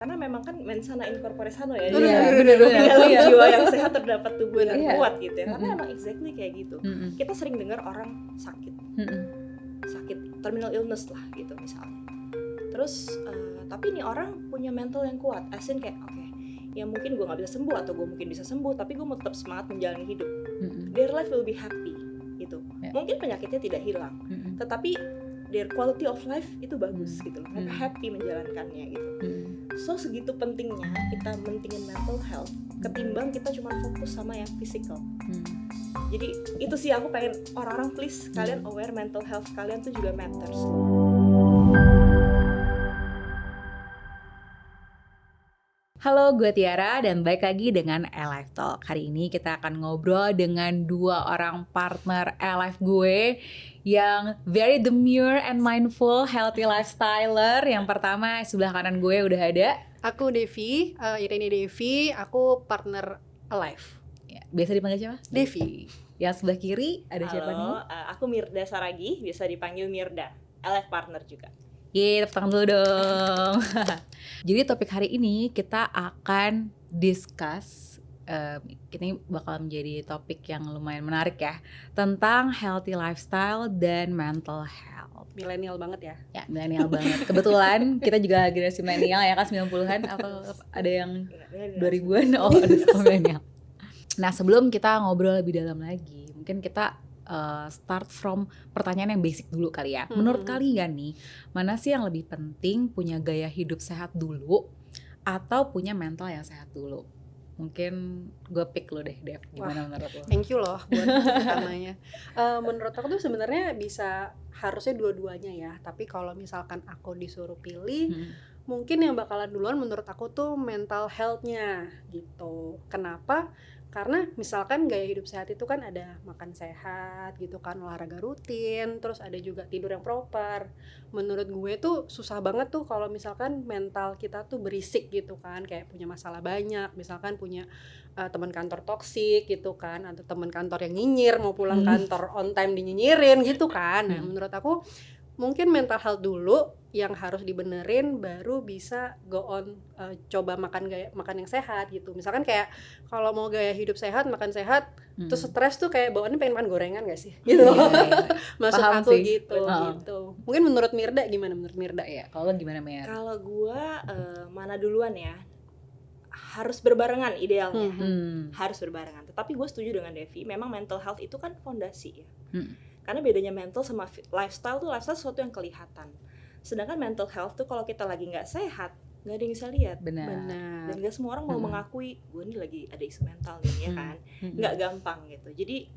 Karena memang kan mens sana in corpore sano ya. Iya, Di bener-bener. dalam Iya. jiwa yang sehat terdapat tubuh yang Iya. kuat gitu ya. Karena Mm-mm. emang exactly kayak gitu. Mm-mm. Kita sering dengar orang sakit terminal illness lah gitu misalnya. Terus tapi nih orang punya mental yang kuat, as in kayak oke, ya mungkin gue nggak bisa sembuh atau gue mungkin bisa sembuh, tapi gue mau tetap semangat menjalani hidup. Their life will be happy gitu. Yeah. Mungkin penyakitnya tidak hilang, tetapi their quality of life itu bagus gitu loh. Mereka happy menjalankannya gitu. So segitu pentingnya kita mentingin mental health ketimbang kita cuma fokus sama yang physical. Jadi itu sih aku pengen orang-orang please kalian aware mental health kalian tuh juga matters loh. Halo, gue Tiara dan balik lagi dengan Alive Talk. Hari ini kita akan ngobrol dengan dua orang partner Alive gue yang very demure and mindful healthy lifestyler. Yang pertama sebelah kanan gue udah ada. Aku Devi, Irene Devi, aku partner Alive. Ya, biasa dipanggil siapa? Devi. Yang sebelah kiri ada siapa nih? Aku Mirda Saragi, biasa dipanggil Mirda, Alive partner juga. Yeay, tepuk tangan dulu dong. Jadi topik hari ini kita akan discuss, ini bakal menjadi topik yang lumayan menarik ya, tentang healthy lifestyle dan mental health. Milenial banget ya. Ya, milenial banget. Kebetulan kita juga generasi milenial ya kan, 90-an atau ada yang 2000-an. Oh, ada milenial. Nah, sebelum kita ngobrol lebih dalam lagi, mungkin kita start from pertanyaan yang basic dulu kali ya. Menurut kalian nih, mana sih yang lebih penting, punya gaya hidup sehat dulu atau punya mental yang sehat dulu? Mungkin gue pick lo deh, Dev. Gimana menurut lo? Thank you loh buat pertanyaannya. Menurut aku tuh sebenarnya harusnya dua-duanya ya. Tapi kalau misalkan aku disuruh pilih, mungkin yang bakalan duluan menurut aku tuh mental health-nya gitu. Kenapa? Karena misalkan gaya hidup sehat itu kan ada makan sehat gitu kan, olahraga rutin, terus ada juga tidur yang proper. Menurut gue tuh susah banget tuh kalau misalkan mental kita tuh berisik gitu kan, kayak punya masalah banyak, misalkan punya teman kantor toksik gitu kan, atau teman kantor yang nyinyir, mau pulang kantor on time dinyinyirin gitu kan. Nah, menurut aku mungkin mental health dulu yang harus dibenerin, baru bisa go on coba makan yang sehat gitu. Misalkan kayak kalau mau gaya hidup sehat, makan sehat, terus stres tuh kayak bawaannya pengen makan gorengan gak sih? Gitu. Masuk Paham aku sih. gitu. Mungkin menurut Mirda gimana menurut Mirda? Ya, kalau gimana Mer? Kalau gua mana duluan ya? Harus berbarengan idealnya. Harus berbarengan. Tetapi gue setuju dengan Devi, memang mental health itu kan fondasi ya. Karena bedanya mental sama lifestyle tuh, lifestyle sesuatu yang kelihatan. Sedangkan mental health tuh kalau kita lagi nggak sehat, nggak ada yang bisa lihat. Benar. Dan nggak semua orang mau mengakui gue ini lagi ada isu mental nih, ya kan? Nggak gampang gitu. Jadi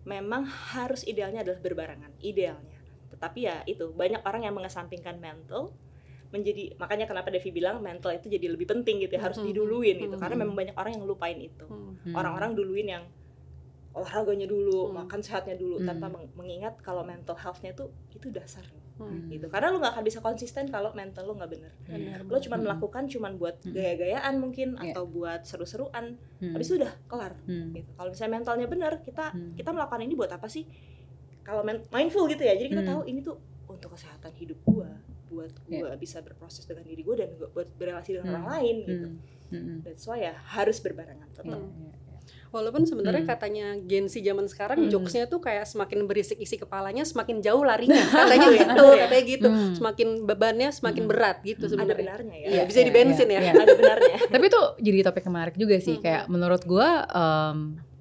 memang harus idealnya adalah berbarengan, idealnya. Tetapi ya itu banyak orang yang mengesampingkan mental, makanya kenapa Devi bilang mental itu jadi lebih penting gitu ya, harus diduluin gitu. Karena memang banyak orang yang lupain itu. Orang-orang duluin yang olahraganya dulu, makan sehatnya dulu, tanpa mengingat kalau mental health-nya itu dasar gitu. Karena lu nggak akan bisa konsisten kalau mental lu nggak bener. Lu cuma melakukan buat gaya-gayaan mungkin, atau buat seru-seruan, habis itu udah kelar gitu. Kalau misalnya mentalnya bener, kita melakukan ini buat apa sih? Kalau mindful gitu ya, jadi kita tahu ini tuh untuk kesehatan hidup gua, buat gua bisa berproses dengan diri gua, dan buat berrelasi dengan orang lain gitu. That's why ya harus berbarengan tetap. Walaupun sebenarnya katanya Gen Z zaman sekarang jokesnya tuh kayak semakin berisik isi kepalanya, semakin jauh larinya. Katanya gitu, katanya gitu. Semakin bebannya semakin berat gitu sebenarnya. Ada benarnya ya. Iya, bisa di bensin ya. Ada benarnya. Tapi itu jadi topik yang menarik juga sih. Kayak menurut gue,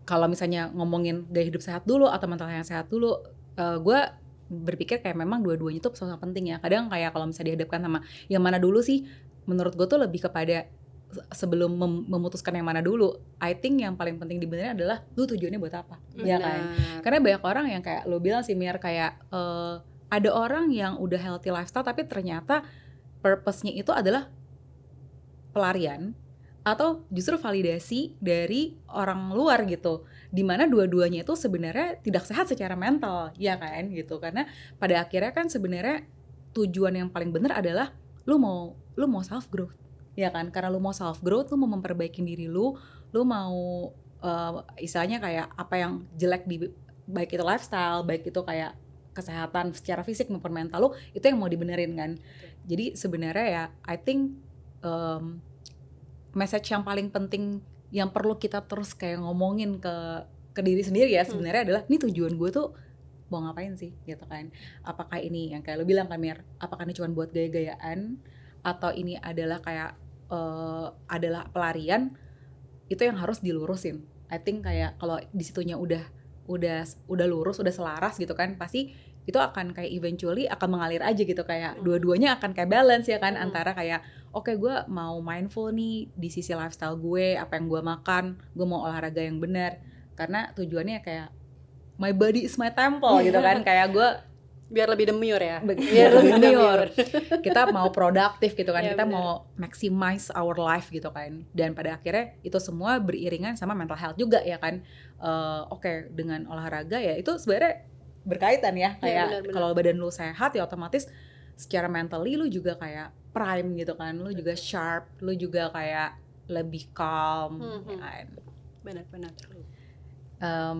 kalau misalnya ngomongin gaya hidup sehat dulu atau mental yang sehat dulu, gue berpikir kayak memang dua-duanya itu sangat penting ya. Kadang kayak kalau misalnya dihadapkan sama yang mana dulu sih, menurut gue tuh lebih kepada sebelum memutuskan yang mana dulu, I think yang paling penting dibenerin adalah lu tujuannya buat apa, ya kan? Karena banyak orang yang kayak lu bilang sih Mir, kayak ada orang yang udah healthy lifestyle tapi ternyata purpose-nya itu adalah pelarian atau justru validasi dari orang luar gitu, dimana dua-duanya itu sebenarnya tidak sehat secara mental, ya kan gitu. Karena pada akhirnya kan sebenarnya tujuan yang paling benar adalah lu mau self growth, ya kan? Karena lu mau self growth, lu mau memperbaiki diri lu mau istilahnya kayak apa yang jelek di baik itu lifestyle, baik itu kayak kesehatan secara fisik maupun mental lu, itu yang mau dibenerin kan. Jadi sebenarnya ya I think message yang paling penting yang perlu kita terus kayak ngomongin ke diri sendiri ya sebenarnya adalah ini tujuan gue tuh mau ngapain sih gitu kan. Apakah ini yang kayak lo bilang kan Mir, apakah ini cuma buat gaya-gayaan atau ini adalah kayak adalah pelarian, itu yang harus dilurusin. I think kayak kalau di situnya udah lurus, udah selaras gitu kan, pasti itu akan kayak eventually akan mengalir aja gitu, kayak dua-duanya akan kayak balance ya kan, antara kayak oke, gue mau mindful nih di sisi lifestyle gue, apa yang gue makan, gue mau olahraga yang benar, karena tujuannya kayak my body is my temple gitu kan, kayak gue biar lebih demure ya, biar lebih demure. Kita mau produktif gitu kan, ya, kita bener. mau maximize our life gitu kan, dan pada akhirnya itu semua beriringan sama mental health juga ya kan. Oke, dengan olahraga ya itu sebenarnya berkaitan ya, kayak bener. kalau badan lu sehat ya otomatis secara mentally lu juga kayak prime gitu kan, lu juga sharp, lu juga kayak lebih calm ya kan. Benar-benar.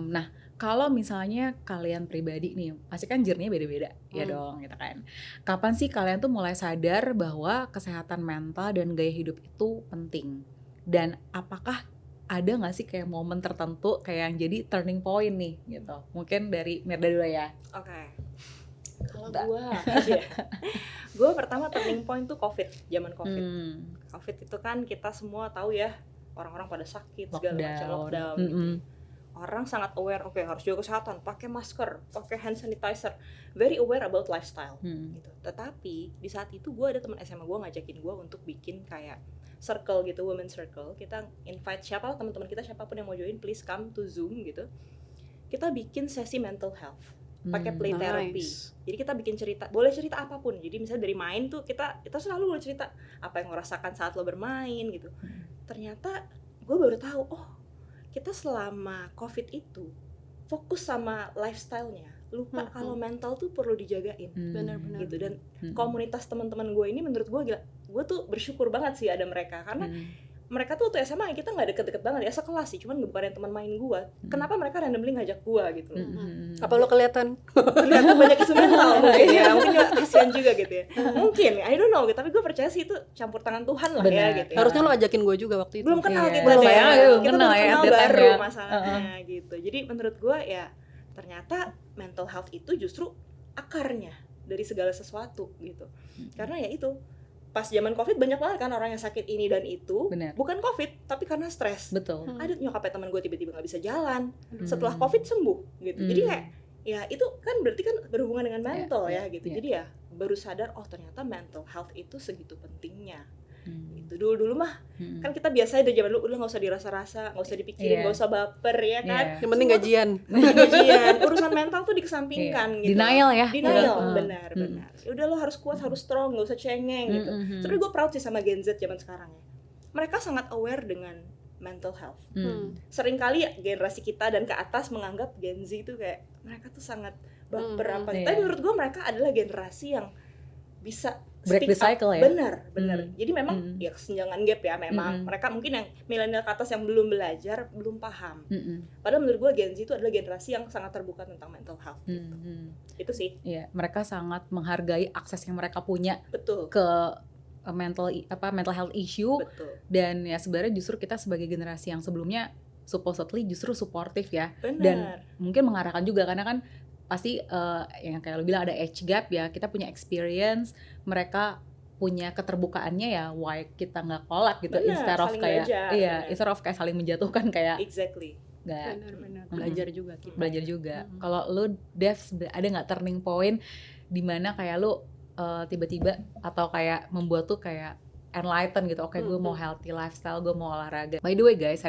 Nah, kalau misalnya kalian pribadi nih, pasti kan journey-nya beda-beda ya dong gitu kan. Kapan sih kalian tuh mulai sadar bahwa kesehatan mental dan gaya hidup itu penting? Dan apakah ada gak sih kayak momen tertentu kayak yang jadi turning point nih gitu? Mungkin dari Mirda dulu ya. Oke. Kalau gue pertama turning point tuh zaman COVID. COVID itu kan kita semua tahu ya, orang-orang pada sakit, segala macam lockdown gitu. Orang sangat aware, oke, harus jaga kesehatan, pakai masker, pakai hand sanitizer, very aware about lifestyle gitu. Tetapi di saat itu gue ada teman SMA gue ngajakin gue untuk bikin kayak circle gitu, women circle. Kita invite teman-teman kita siapapun yang mau join, please come to Zoom gitu. Kita bikin sesi mental health, pakai play therapy. Jadi kita bikin cerita, boleh cerita apapun. Jadi misalnya dari main tuh kita selalu boleh cerita apa yang lo rasakan saat lo bermain gitu. Ternyata gue baru tahu, oh, kita selama COVID itu fokus sama lifestyle-nya, lupa kalau mental tuh perlu dijagain. Benar-benar gitu. Dan komunitas teman-teman gue ini menurut gue gila, gue tuh bersyukur banget sih ada mereka, karena mereka tuh waktu SMA kita nggak deket-deket banget ya, sekelas sih, cuman bukan yang teman main gue. Kenapa mereka randomly ngajak gue gitu loh. Apa lo kelihatan banyak isu mental mungkin ya, mungkin juga kasihan juga gitu ya, mungkin I don't know, tapi gue percaya sih itu campur tangan Tuhan lah. Bener. ya gitu ya. Harusnya lo ajakin gue juga waktu itu. Belum kenal kita Belum deh, sayang, kita belum belum kenal ya, kenal update baru ya. masalahnya gitu. Jadi menurut gue ya ternyata mental health itu justru akarnya dari segala sesuatu gitu. Karena ya itu, pas zaman COVID banyak banget kan orang yang sakit ini dan itu. Bener. Bukan COVID tapi karena stres. Betul. Ada nyokapnya teman gue tiba-tiba nggak bisa jalan, setelah COVID sembuh gitu. Jadi kayak ya itu kan berarti kan berhubungan dengan mental ya gitu. Jadi ya baru sadar, oh ternyata mental health itu segitu pentingnya. Gitu. Dulu mah kan kita biasa dari zaman dulu udah nggak usah dirasa-rasa, nggak usah dipikirin, nggak usah baper ya kan. Yang penting gajian. Urusan mental tuh dikesampingkan gitu. Denial ya. Benar. Ya udah, lo harus kuat, harus strong, nggak usah cengeng gitu. Tapi gue proud sih sama Gen Z zaman sekarang ya. Mereka sangat aware dengan mental health. Seringkali ya, generasi kita dan ke atas menganggap Gen Z itu kayak mereka tuh sangat baper Tapi menurut gue mereka adalah generasi yang bisa break the cycle ya. Benar. Jadi memang ya kesenjangan gap ya, memang mereka mungkin yang milenial ke atas yang belum belajar, belum paham. Padahal menurut gue Gen Z itu adalah generasi yang sangat terbuka tentang mental health. Itu sih. Iya, mereka sangat menghargai akses yang mereka punya. Betul. Ke mental health issue. Betul. Dan ya sebenarnya justru kita sebagai generasi yang sebelumnya supposedly justru suportif ya. Benar. Dan mungkin mengarahkan juga, karena kan pasti yang kayak lo bilang ada age gap ya, kita punya experience, mereka punya keterbukaannya ya, why kita nggak kolab gitu. Benar, instead of kayak belajar, instead of kayak saling menjatuhkan kayak exactly. nggak Benar. Belajar juga kita. belajar juga. Kalau lo Dev, ada nggak turning point di mana kayak lo tiba-tiba atau kayak membuat tuh kayak enlighten gitu, oke, gue mau healthy lifestyle, gue mau olahraga. By the way guys,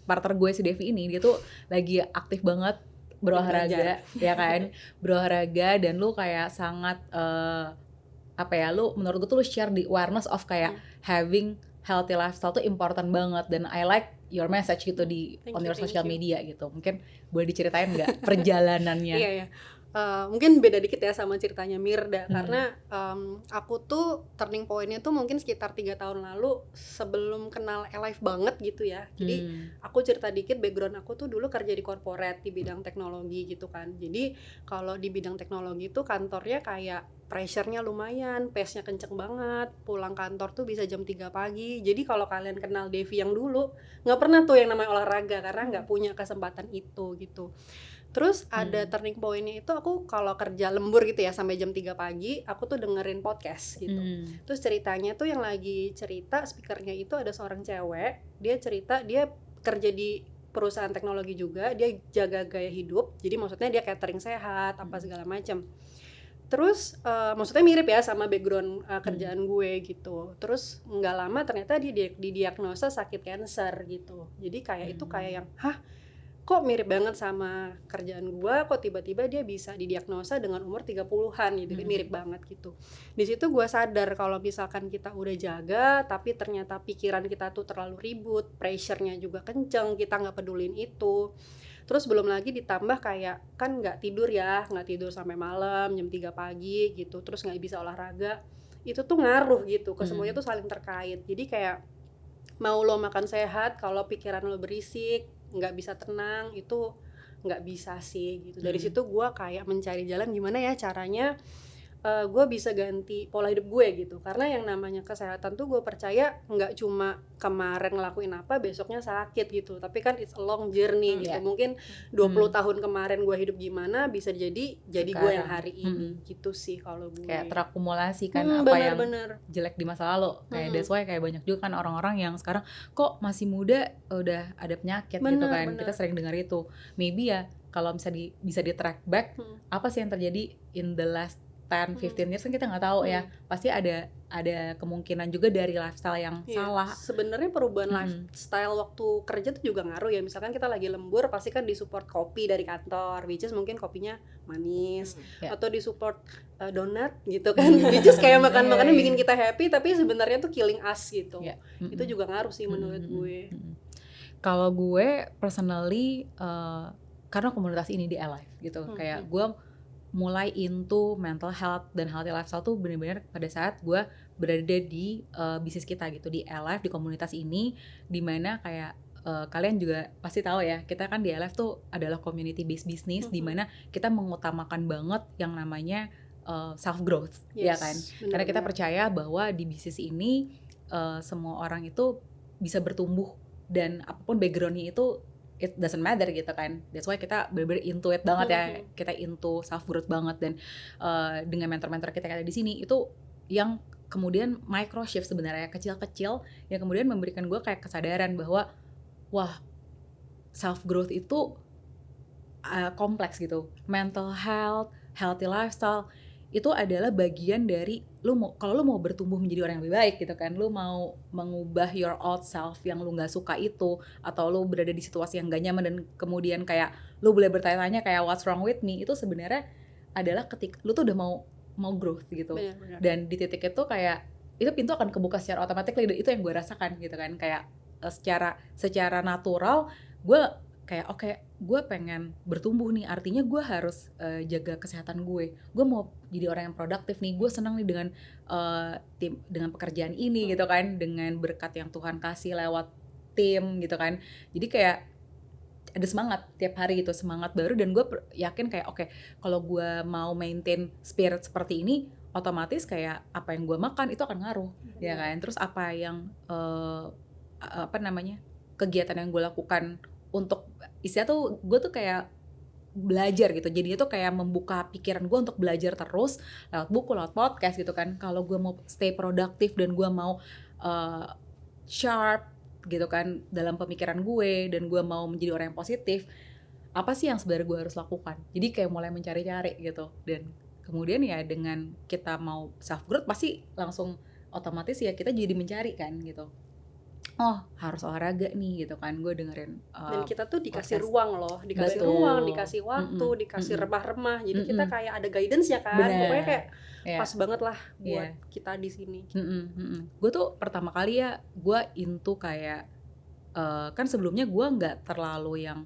partner gue si Devi ini dia tuh lagi aktif banget berolahraga ya kan, berolahraga, dan lu kayak sangat lu menurut gue tuh lu share the awareness of kayak having healthy lifestyle tuh important banget, dan I like your message gitu on your social media gitu. Mungkin boleh diceritain nggak perjalanannya? Iya. mungkin beda dikit ya sama ceritanya Mirda, karena aku tuh turning point-nya tuh mungkin sekitar 3 tahun lalu sebelum kenal Alive banget gitu ya. Jadi aku cerita dikit, background aku tuh dulu kerja di corporate di bidang teknologi gitu kan. Jadi kalau di bidang teknologi tuh kantornya kayak pressure-nya lumayan, pace-nya kenceng banget, pulang kantor tuh bisa jam 3 pagi. Jadi kalau kalian kenal Devi yang dulu, nggak pernah tuh yang namanya olahraga karena nggak punya kesempatan itu gitu. Terus ada turning point-nya itu aku kalau kerja lembur gitu ya sampai jam 3 pagi, aku tuh dengerin podcast gitu. Terus ceritanya tuh yang lagi cerita speakernya itu ada seorang cewek, dia cerita dia kerja di perusahaan teknologi juga, dia jaga gaya hidup. Jadi maksudnya dia catering sehat, apa segala macam. Terus maksudnya mirip ya sama background kerjaan gue gitu. Terus nggak lama ternyata dia didiagnosa sakit kanker gitu. Jadi kayak itu kayak yang kok mirip banget sama kerjaan gue, kok tiba-tiba dia bisa didiagnosa dengan umur 30-an gitu, mirip banget gitu. Di situ gue sadar kalau misalkan kita udah jaga, tapi ternyata pikiran kita tuh terlalu ribut, pressure-nya juga kenceng, kita nggak pedulin itu. Terus belum lagi ditambah kayak kan nggak tidur sampai malam jam 3 pagi gitu, terus nggak bisa olahraga, itu tuh ngaruh gitu, ke semuanya tuh saling terkait. Jadi kayak mau lo makan sehat, kalau pikiran lo berisik, nggak bisa tenang, itu nggak bisa sih gitu. Dari situ gue kayak mencari jalan gimana ya caranya gue bisa ganti pola hidup gue gitu. Karena yang namanya kesehatan tuh gue percaya nggak cuma kemarin ngelakuin apa besoknya sakit gitu, tapi kan it's a long journey gitu. Mungkin 20 tahun kemarin gue hidup gimana bisa jadi gue yang hari ini gitu sih kalau gue. Kayak terakumulasi kan apa yang jelek di masa lalu. Kayak that's why kayak banyak juga kan orang-orang yang sekarang kok masih muda udah ada penyakit gitu kan. Kita sering dengar itu. Maybe ya kalau bisa di track back apa sih yang terjadi in the last 10-15 years kan kita nggak tahu ya, pasti ada kemungkinan juga dari lifestyle yang salah. Sebenarnya perubahan lifestyle waktu kerja tuh juga ngaruh ya. Misalkan kita lagi lembur pasti kan disupport kopi dari kantor, which is mungkin kopinya manis, atau disupport donat gitu kan, which is kayak makan-makanan bikin kita happy tapi sebenarnya tuh killing us gitu. Itu juga ngaruh sih menurut gue. Kalau gue personally karena komunitas ini di Alive gitu, kayak gue mulai into mental health dan healthy lifestyle tuh benar-benar pada saat gue berada di bisnis kita gitu, di Alive, di komunitas ini, dimana kayak kalian juga pasti tahu ya, kita kan di Alive tuh adalah community based business, dimana kita mengutamakan banget yang namanya self growth, ya kan? Karena kita percaya bahwa di bisnis ini semua orang itu bisa bertumbuh dan apapun backgroundnya itu it doesn't matter gitu kan. That's why kita bener-bener into it banget ya. Kita into self growth banget, dan dengan mentor-mentor kita yang ada di sini itu yang kemudian micro shift sebenarnya, kecil-kecil yang kemudian memberikan gue kayak kesadaran bahwa wah, self growth itu kompleks gitu. Mental health, healthy lifestyle itu adalah bagian dari kalau lu mau bertumbuh menjadi orang yang lebih baik gitu kan, lu mau mengubah your old self yang lu nggak suka itu, atau lu berada di situasi yang gak nyaman dan kemudian kayak lu boleh bertanya-tanya kayak what's wrong with me, itu sebenarnya adalah ketika lu tuh udah mau growth gitu. Benar. Dan di titik itu kayak itu pintu akan kebuka secara otomatis, itu yang gue rasakan gitu kan, kayak secara natural gue kayak oke, gue pengen bertumbuh nih, artinya gue harus jaga kesehatan gue mau jadi orang yang produktif nih, gue senang nih dengan pekerjaan ini gitu kan, dengan berkat yang Tuhan kasih lewat tim gitu kan, jadi kayak ada semangat tiap hari gitu, semangat baru, dan gue yakin kayak oke, kalau gue mau maintain spirit seperti ini, otomatis kayak apa yang gue makan itu akan ngaruh, ya kan, terus apa yang kegiatan yang gue lakukan untuk istilah tuh gue tuh kayak belajar gitu, jadinya tuh kayak membuka pikiran gue untuk belajar terus lewat buku, lewat podcast gitu kan. Kalau gue mau stay produktif dan gue mau sharp gitu kan dalam pemikiran gue, dan gue mau menjadi orang yang positif, apa sih yang sebenarnya gue harus lakukan? Jadi kayak mulai mencari-cari gitu, dan kemudian ya dengan kita mau self growth pasti langsung otomatis ya kita jadi mencari kan gitu. Oh, harus olahraga nih gitu kan, gue dengerin dan kita tuh dikasih podcast. Ruang loh, dikasih ruang, dikasih waktu, dikasih remah-remah, jadi kita kayak ada guidance ya kan. Pokoknya kayak pas banget lah buat kita di sini. Gue tuh pertama kali ya gue into kayak kan sebelumnya gue nggak terlalu yang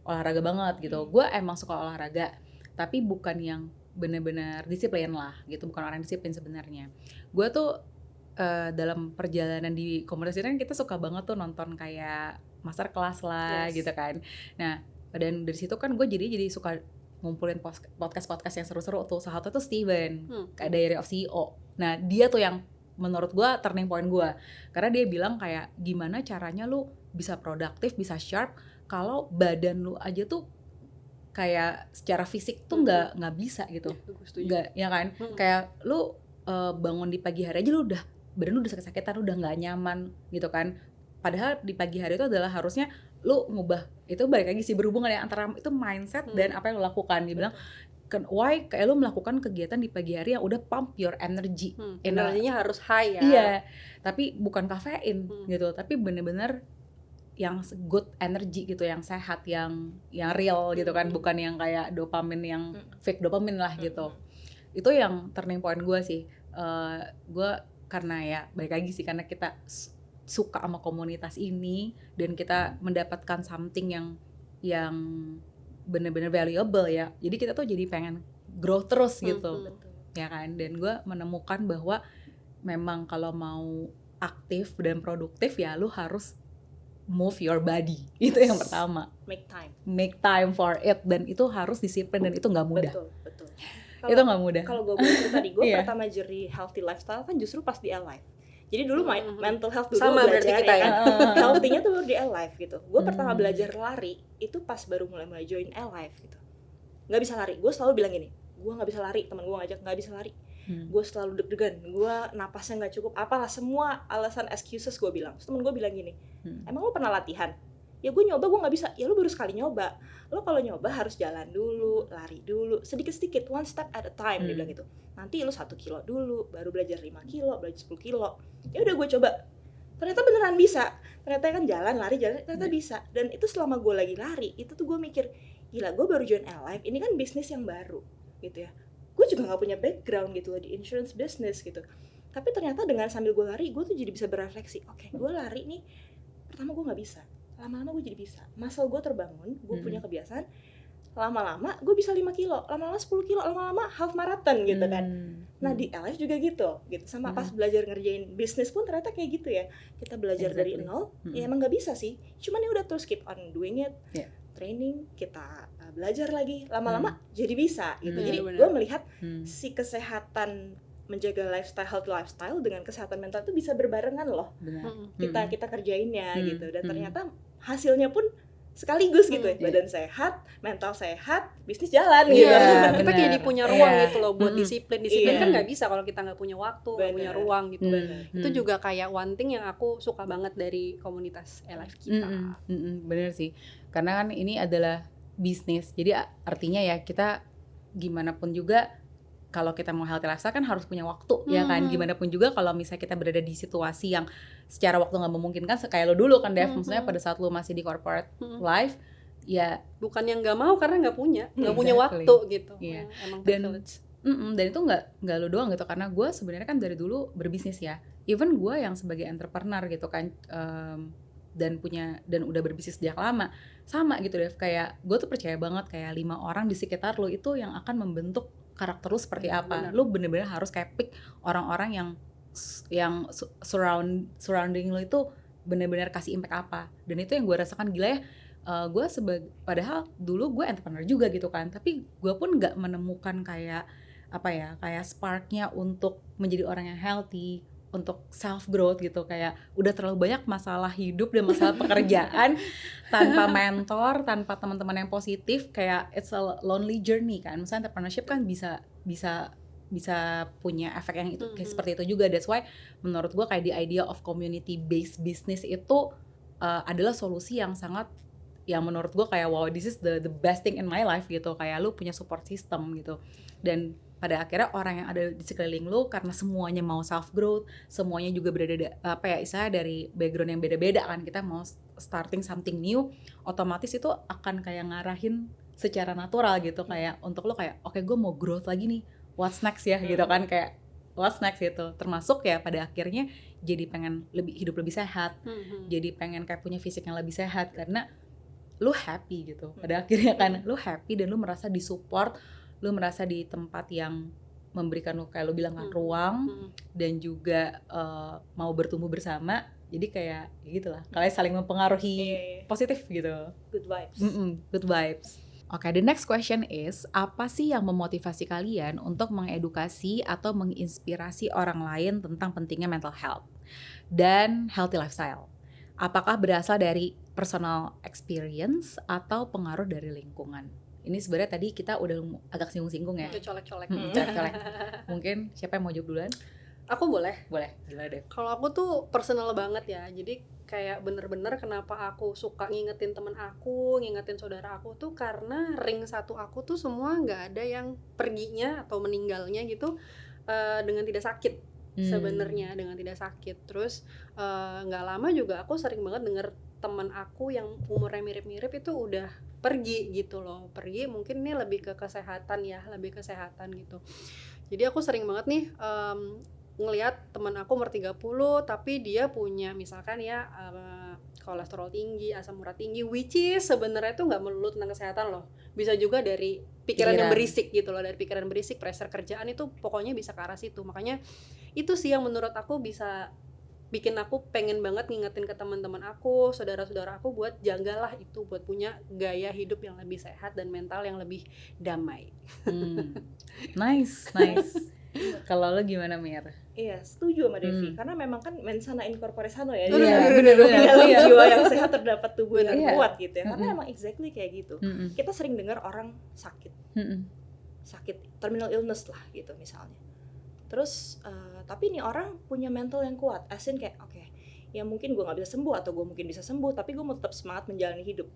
olahraga banget gitu, gue emang suka olahraga tapi bukan yang benar-benar disiplin lah gitu, bukan orang disiplin sebenarnya. Gue tuh dalam perjalanan di komunitas ini kan kita suka banget tuh nonton kayak master class lah gitu kan. Nah, dan dari situ kan gue jadi suka ngumpulin podcast yang seru-seru tuh. Salah satu tuh Steven, kayak Diary of CEO. Nah, dia tuh yang menurut gue turning point gue, karena dia bilang kayak gimana caranya lu bisa produktif, bisa sharp kalau badan lu aja tuh kayak secara fisik tuh nggak bisa gitu, nggak ya kan? Kayak lu bangun di pagi hari aja lu udah badan lu udah sakit-sakitan, udah nggak nyaman gitu kan. Padahal di pagi hari itu adalah harusnya lu ngubah, itu balik lagi sih berhubungan ya antara itu mindset dan apa yang lu lakukan. Dia bilang why kayak lu melakukan kegiatan di pagi hari yang udah pump your energy, energinya harus high ya. Iya, tapi bukan kafein gitu, tapi bener-bener yang good energy gitu, yang sehat, yang real gitu kan, bukan yang kayak dopamin yang fake dopamin lah gitu. Itu yang turning point gue sih. Gue karena ya balik lagi sih karena kita suka sama komunitas ini dan kita mendapatkan something yang bener-bener valuable ya. Jadi kita tuh jadi pengen grow terus gitu. Ya kan? Dan gue menemukan bahwa memang kalau mau aktif dan produktif ya lu harus move your body. Itu yang pertama. Make time for it, dan itu harus disiplin dan itu nggak mudah. Betul. Itu nggak mudah. Kalau gue boleh cerita tadi, gue pertama jadi healthy lifestyle kan justru pas di Alive. Jadi dulu mental health dulu sama belajar kita ya. Healthy-nya tuh baru di Alive gitu. Gue pertama belajar lari itu pas baru mulai join Alive gitu. Nggak bisa lari, gue selalu bilang gini, gue nggak bisa lari, teman gue ngajak nggak bisa lari. Gue selalu deg-degan, gue napasnya nggak cukup, apalah semua alasan excuses gue bilang. Terus temen gue bilang gini, emang lo pernah latihan? Ya gue nyoba, gue nggak bisa. Ya lo baru sekali nyoba. Lo kalau nyoba harus jalan dulu, lari dulu, sedikit-sedikit, one step at a time. Dia bilang gitu. Nanti lo 1 kilo dulu, baru belajar 5 kilo, belajar 10 kilo. Ya udah gue coba. Ternyata beneran bisa. Ternyata kan jalan, ternyata bisa. Dan itu selama gue lagi lari, itu tuh gue mikir, gila gue baru join Alive, ini kan bisnis yang baru gitu ya. Gue juga gak punya background gitu loh di insurance business gitu. Tapi ternyata dengan sambil gue lari, gue tuh jadi bisa berefleksi. Oke, gue lari nih, pertama gue gak bisa, lama-lama gue jadi bisa. Muscle gue terbangun, gue punya kebiasaan. Lama-lama gue bisa 5 kilo, lama-lama 10 kilo, lama-lama half marathon gitu kan. Nah di Alive juga gitu. Sama pas belajar ngerjain bisnis pun ternyata kayak gitu ya. Kita belajar dari nol, ya emang gak bisa sih. Cuman ya udah terus keep on doing it. Training, kita belajar lagi, lama-lama jadi bisa gitu. Jadi gue melihat si kesehatan, menjaga healthy lifestyle dengan kesehatan mental itu bisa berbarengan loh. Kita kerjainnya gitu. Dan ternyata hasilnya pun sekaligus gitu ya. Badan sehat, mental sehat, bisnis jalan gitu. Kita jadi punya ruang gitu loh buat disiplin kan nggak bisa kalau kita nggak punya waktu, nggak punya ruang gitu. Itu juga kayak one thing yang aku suka banget dari komunitas Alive kita. Bener sih, karena kan ini adalah bisnis, jadi artinya ya kita gimana pun juga kalau kita mau healthy lifestyle kan harus punya waktu ya kan. Gimana pun juga kalau misalnya kita berada di situasi yang secara waktu nggak memungkinkan, kayak lo dulu kan Dev, maksudnya pada saat lo masih di corporate life ya bukan yang nggak mau, karena nggak punya waktu gitu. Emang dan itu nggak lo doang gitu, karena gue sebenarnya kan dari dulu berbisnis ya, even gue yang sebagai entrepreneur gitu kan, dan udah berbisnis sejak lama sama gitu Dev, kayak gue tuh percaya banget kayak 5 orang di sekitar lo itu yang akan membentuk karakter lo seperti apa. Lo bener-bener harus kayak pick orang-orang yang surrounding lo itu bener-bener kasih impact apa. Dan itu yang gue rasakan, gila ya, gue padahal dulu gue entrepreneur juga gitu kan, tapi gue pun nggak menemukan kayak sparknya untuk menjadi orang yang healthy, untuk self growth gitu. Kayak udah terlalu banyak masalah hidup dan masalah pekerjaan tanpa mentor, tanpa teman-teman yang positif, kayak it's a lonely journey kan. Misalnya entrepreneurship kan bisa punya efek yang itu kayak seperti itu juga. That's why menurut gue kayak the idea of community based business itu adalah solusi yang menurut gue kayak wow, this is the best thing in my life gitu. Kayak lu punya support system gitu. Dan pada akhirnya orang yang ada di sekeliling lu, karena semuanya mau self growth, semuanya juga berada istilahnya dari background yang beda-beda kan, kita mau starting something new, otomatis itu akan kayak ngarahin secara natural gitu, kayak untuk lu kayak oke, gue mau growth lagi nih, what's next ya gitu kan, kayak what's next gitu. Termasuk ya pada akhirnya jadi pengen hidup lebih sehat, jadi pengen kayak punya fisik yang lebih sehat, karena lu happy gitu pada akhirnya kan, lu happy dan lu merasa disupport, lu merasa di tempat yang memberikan lu kayak lu bilang kan ruang dan juga mau bertumbuh bersama, jadi kayak gitulah, kalian saling mempengaruhi positif gitu. Good vibes. Good vibes. Oke, the next question is, apa sih yang memotivasi kalian untuk mengedukasi atau menginspirasi orang lain tentang pentingnya mental health dan healthy lifestyle? Apakah berasal dari personal experience atau pengaruh dari lingkungan? Ini sebenarnya tadi kita udah agak singgung-singgung ya. Udah colek-colek. Colek-colek. Mungkin siapa yang mau jawab duluan? Aku boleh. Boleh, gila deh. Kalau aku tuh personal banget ya. Jadi kayak bener-bener kenapa aku suka ngingetin temen aku, ngingetin saudara aku tuh karena ring satu aku tuh semua nggak ada yang perginya atau meninggalnya gitu dengan tidak sakit. Sebenarnya dengan tidak sakit. Terus nggak lama juga aku sering banget denger teman aku yang umurnya mirip-mirip itu udah pergi gitu loh. Pergi mungkin ini lebih ke kesehatan ya, lebih kesehatan gitu. Jadi aku sering banget nih ngelihat teman aku umur 30 tapi dia punya misalkan ya kolesterol tinggi, asam urat tinggi, which is sebenarnya itu nggak melulu tentang kesehatan loh. Bisa juga dari pikiran yang berisik gitu loh, dari pikiran berisik, pressure kerjaan itu pokoknya bisa ke arah situ. Makanya itu sih yang menurut aku bisa bikin aku pengen banget ngingetin ke teman-teman aku, saudara-saudara aku buat jagalah itu, buat punya gaya hidup yang lebih sehat dan mental yang lebih damai. Nice. Kalau lo gimana, Mir? Iya, setuju sama Devi. Karena memang kan mensana in corpore sano ya. Iya, Di dalam jiwa yang sehat terdapat tubuh yang kuat gitu ya. Karena emang exactly kayak gitu. Kita sering dengar orang sakit. Sakit terminal illness lah gitu misalnya. Terus tapi nih orang punya mental yang kuat. As in kayak oke, ya mungkin gue gak bisa sembuh atau gue mungkin bisa sembuh, tapi gue mau tetap semangat menjalani hidup.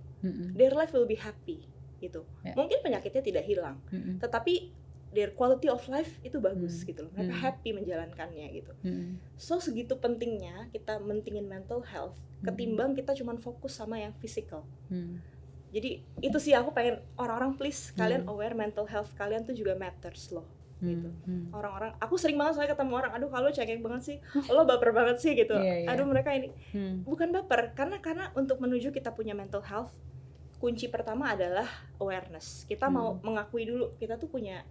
Their life will be happy gitu. Mungkin penyakitnya tidak hilang, tetapi their quality of life itu bagus gitu loh. Mereka happy menjalankannya gitu. So segitu pentingnya kita mentingin mental health ketimbang kita cuman fokus sama yang physical. Jadi itu sih aku pengen orang-orang please kalian aware mental health kalian tuh juga matters loh. Gitu. Orang-orang, aku sering banget soalnya ketemu orang, aduh kalau cengeng banget sih, lo baper banget sih gitu. Aduh mereka ini bukan baper, karena untuk menuju kita punya mental health, kunci pertama adalah awareness. Kita mau mengakui dulu kita tuh punya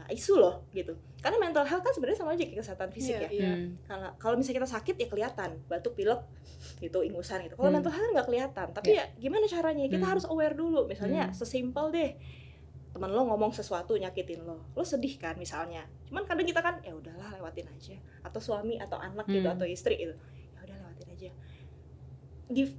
isu loh gitu. Karena mental health kan sebenarnya sama aja kayak kesehatan fisik ya. Kalau misalnya kita sakit ya kelihatan, batuk, pilek, gitu, ingusan gitu. Kalau mental health nggak kelihatan, tapi ya gimana caranya? Kita harus aware dulu. Misalnya sesimpel deh, teman lo ngomong sesuatu nyakitin lo sedih kan misalnya. Cuman kadang kita kan ya udahlah lewatin aja. Atau suami atau anak gitu atau istri gitu. Ya udah lewatin aja.